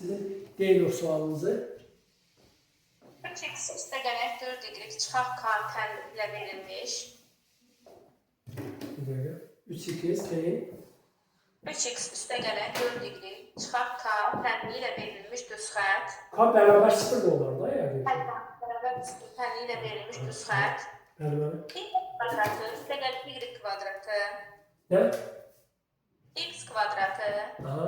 Sizin değil o sualınızı. 3x üstə gələk 4 y çıxaq k tənlə verilmiş. 3x değil. 3x üstə gələk 4 y çıxaq k tənli ilə verilmiş düz xətt. K beraber 0 da olur da yani. Bərabər tənli ilə verilmiş düz xətt. Beraber. X kvadratı üstə gələk y kvadratı. Ne? X kvadratı Aha.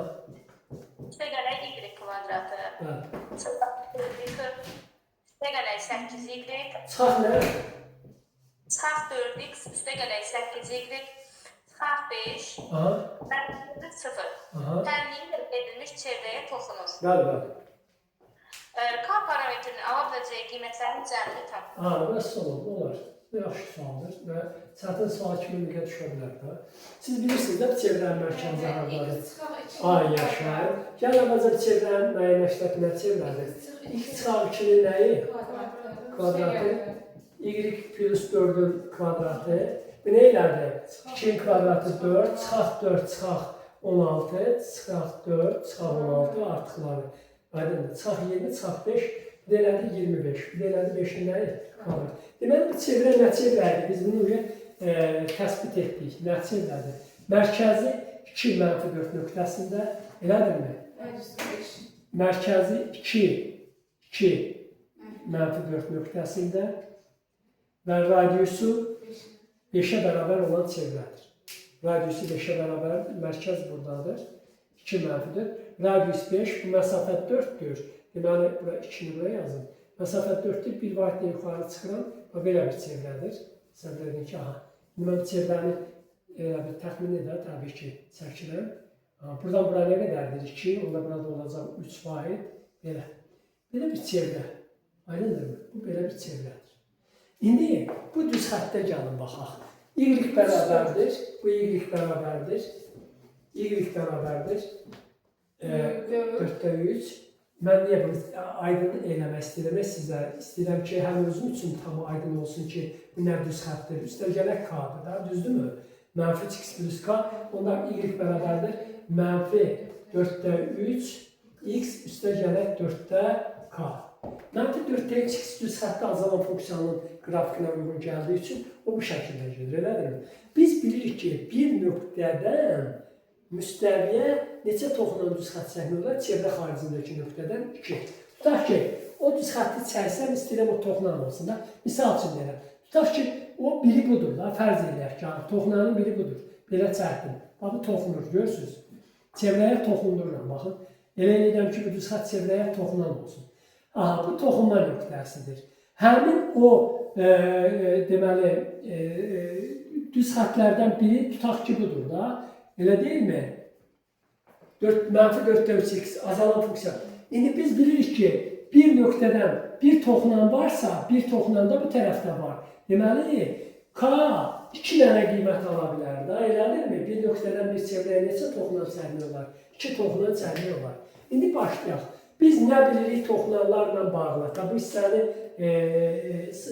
üstə gələk y kvadratı. Evet. Üstə gələk 8y. Çıxaq ne? Çıxaq 4x üstə gələk 8y. Çıxaq 5. Aha. Bərabər 0. Aha. Tənli ilə verilmiş çevrəyə toxunur. Galiba. K parametrinin ala biləcəyi qiymətlərin cəmini tapın. Aa, nasıl olur? Olar. Bu yaxşı sualdır və çətin sual kimi müqə düşə bilər də. Siz bilirsiniz də çevrənin mərkəzi haradadır? Ay yaşayır. Gəl əvvəlcə çevrənin müəyyənləşdirmə çevrədir. X çıxaq 2-nin nəyi? Kvadratı. Y plus 4'ün kvadratı. Bu nə elədir? 2'nin kvadratı 4, çıxaq 4, çıxaq 16, çıxaq 4, çıxaq 16 artıqları. Aydındır. Çıxaq 20, çıxaq 5, bir də elədi 25, bir də elədi 5'in nəyi? Kvadrat. Deməli, bu çevrə nə çevrədir? Biz bunu təsbit etdik. Nə çevrədir? Mərkəzi 2 mənfi 4 nöqtəsində, elədirmi? Mərkəzi 2 mənfi 4 nöqtəsində və radiusu 5'ə bərabər olan çevrədir. Radiusu 5'ə bərabər, mərkəz buradadır. 2 mənfi 4. Radius 5, bu məsafə 4'dür. Deməli, bura 2'ni buraya yazın. Məsafə 4'dür, bir vaxtda yuxarı çıxıram. Bu belə bir çevrədir. Sən dedin ki, aha. İndi mən çevrəni elə bir təxmin edə, təbii ki, çəkirəm. Buradan bura nə qədərdir? 2, onda burada olacaq 3 vahid. Belə. Belə bir çevrə. Aydındırmı? Bu belə bir çevrədir. İndi bu düz xəttə gəlin baxaq. Y bərabərdir. Bu Y bərabərdir. Y bərabərdir. 4'də 3. Mən niyə bunu aydın eləmək istəyirəm? İstəyirəm ki, həm özüm üçün tam aydın olsun ki, bu nə düz xəttdir. Üstə gələk K'dır da, düzdürmü? Mənfi x plus K. Ondan Y bərabərdir. Mənfi 4'də 3. X üstə gələk 4'də K. Mənfi 4'də x düz xəttə azalan funksiyanın qrafikinə uyğun gəldiyi üçün o bu şəkildə gedir, elədirmi? Biz bilirik ki, bir nöqtədən müstəviyə neçə toxunan düz xətt çəkmək olar? Çevrə xaricindəki nöqtədən 2. Tutaq ki, o düz xətti çəksəm, istəyirəm o toxunan olsun da. Misal üçün deyirəm. Tutaq ki, o biri budur da, fərz edək ki, toxunanın biri budur. Belə çəkdim. Bax, bu toxunur, görürsünüz. Çevrəyə toxundururam, baxın. Elə edəm ki, bu düz xətt çevrəyə toxunan olsun. Aha, bu toxunma nöqtəsidir. Həmin o, deməli, düz xəttlərdən biri tutaq ki, budur da. Elə deyilmi? Mənfi 4'də 3x azalan funksiya. İndi biz bilirik ki, bir nöqtədən bir toxunan varsa, bir toxunan da bu tərəfdə var. Deməli, K 2 dənə qiymət ala bilər da, elədirmi? Bir nöqtədən bir çevrəyə neçə toxunan çəkmək olar? 2 toxunan çəkmək olar. İndi başlayaq. Biz nə bilirik toxunanlarla bağlı? Bu hissəni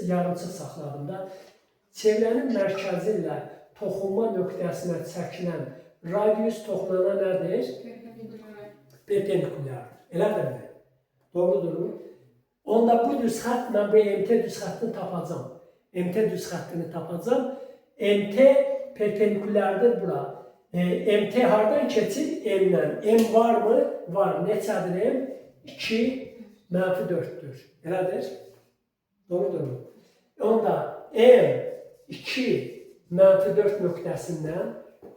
yarımçıq saxladım da. Çevrənin mərkəzi ilə toxunma nöqtəsinə çəkilən radius toxunana nədir? Perpendikulyardır. Elədirmi? Doğrudurmu? Onda bu düz xətt, mən bu MT düz xəttini tapacam. MT düz xəttini tapacam. MT perpendikulyardır bura. MT hardan keçir? M-dən. M var mı? Var. Neçədir M? 2 mənfi 4'dür. Elədir? Doğrudurmu? Onda M 2 mənfi 4 nöqtəsindən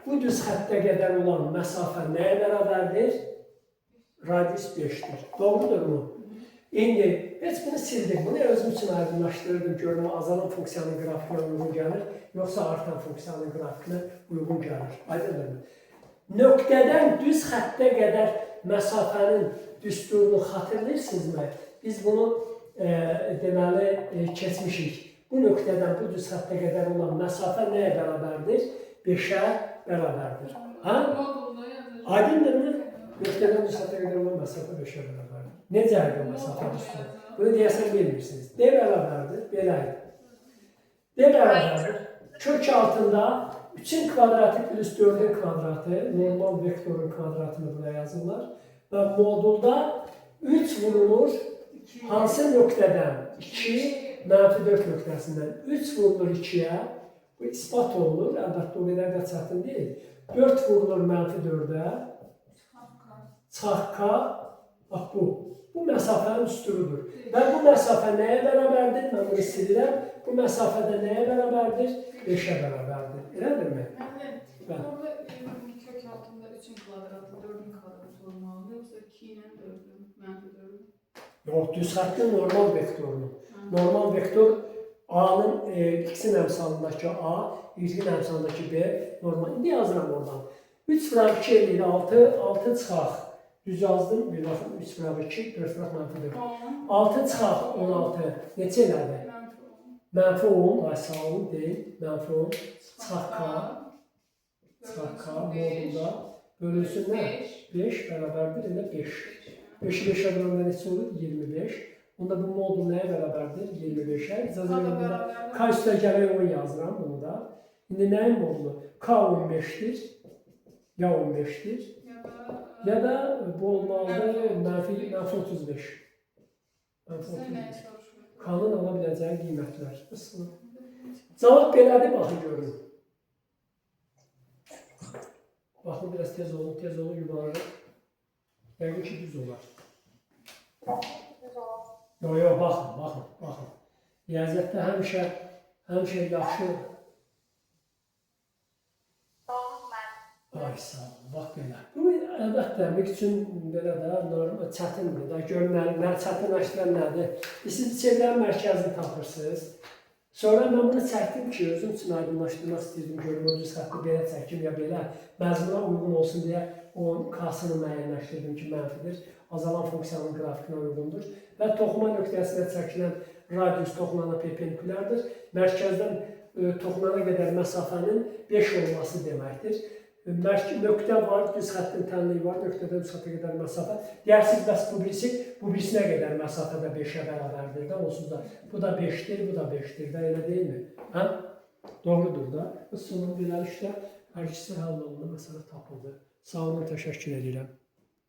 bu düz xəttə qədər olan məsafə nəyə bərabərdir? Radius 5'dir. Doğrudurmu? İndi, heç bunu sildim. Bunu özüm üçün aydınlaşdırırdım. Görmə, azalan funksiyanın qrafikinə uyğun gəlir, yoxsa artan funksiyanın qrafikinə uyğun gəlir. Aydındırmı? Nöqtədən düz xəttə qədər məsafənin düsturunu xatırlayırsınızmı? Biz bunu deməli keçmişik. Bu nöqtədən bu düz xəttə qədər olan məsafə nəyə bərabərdir? 5'ə bərabərdir. Ha? Aydındırmı? Nöqtədən düz xəttə qədər olan məsafə 5'ə bərabərdir. Necə idi o məsafə düstur? Bunu deyəsən bilmirsiniz. D bərabərdir, belədir. D bərabərdir. Kök altında 3'ün kvadratı plus 4'ün kvadratı, normal vektorun kvadratını buraya yazırlar. Və modulda 3 vurulur hansı nöqtədən? 2, -4 nöqtəsindən. 3 vurulur 2-yə, bu ispat olunur, əlbəttə o qədər də çətin deyil. 4 vurulur -4-ə, çıxar K, bax bu. Bu məsafənin üstürüdür. Və bu məsafə nəyə bərabərdir? Mən bunu silirəm. Bu məsafə də nəyə bərabərdir? 5-ə bərabərdir. Elədirmi? Müəllim, orada kök altında 3-ün kvadratı, 4-ün kvadratı olmalıdır, yoxsa 2 ilə 4-ün, -4-ün? Yox, düz xəttin normal vektorunu. Normal vektor A-nın x-in əmsalındakı A, y-in əmsalındakı B normal. İndi yazıram oradan. 3 vuraq 2 eləyir 6, 6 çıxaq. Düz yazdım, bir baxın 3 vuraq 2, 4 vuraq -4. 6 çıxaq 16, neçə elədi? -10, ay sağ olun, deyil, -10, çıxaq K, çıxaq K modulda bölünsün nə? 5 bərabərdir, elə 5. 5-i 5'ə vuranda neçə olur? 25. Onda bu modul nəyə bərabərdir? 25'ə. İcazə verin, K üstəgələ 10 yazıram bunu da. İndi nəyin modulu? K 15'dir, ya 15'dir, ya da bu olmalıdır -35. K-nın ala biləcəyi qiymətlər. Cavab belədir, baxın görün. Baxın, biraz tez olun, yuvarlayın. Yəqin ki, düz olar. Yox, baxın. Riyaziyyatda həmişə yaxşı. Ay, sağ olun, bax belə. Bu, əlbəttə, əmək üçün belə də çətindir. Görün, çətinləşdirən nədir? Siz çevrənin mərkəzini tapırsınız. Sonra mən bunu çəkdim ki, özüm üçün aydınlaşdırmaq istəyirdim, görüm, o düz xətti belə çəkim, ya belə məzmuna uyğun olsun deyə onun K-sını müəyyənləşdirdim ki, mənfidir. Azalan funksiyanın qrafikinə uyğundur. Və toxuma nöqtəsinə çəkilən radius toxumana perpendikulardır. Mərkəzdən toxumana qədər məsafənin 5 olması deməkdir. Nöqtə var, düz xəttin tənliyi var, nöqtədən düz xəttə qədər məsafə. Deyərsiniz, bəs bu birisinə qədər məsafədə 5-ə bərabərdir də, onsuz da. Bu da 5-dir, bu da 5-dir də, elə deyilmi? Hə? Doğrudur da. Sonun beləliklə hər ikisi həll olundu, məsələ tapıldı. Sağ olun, təşəkkür edirəm.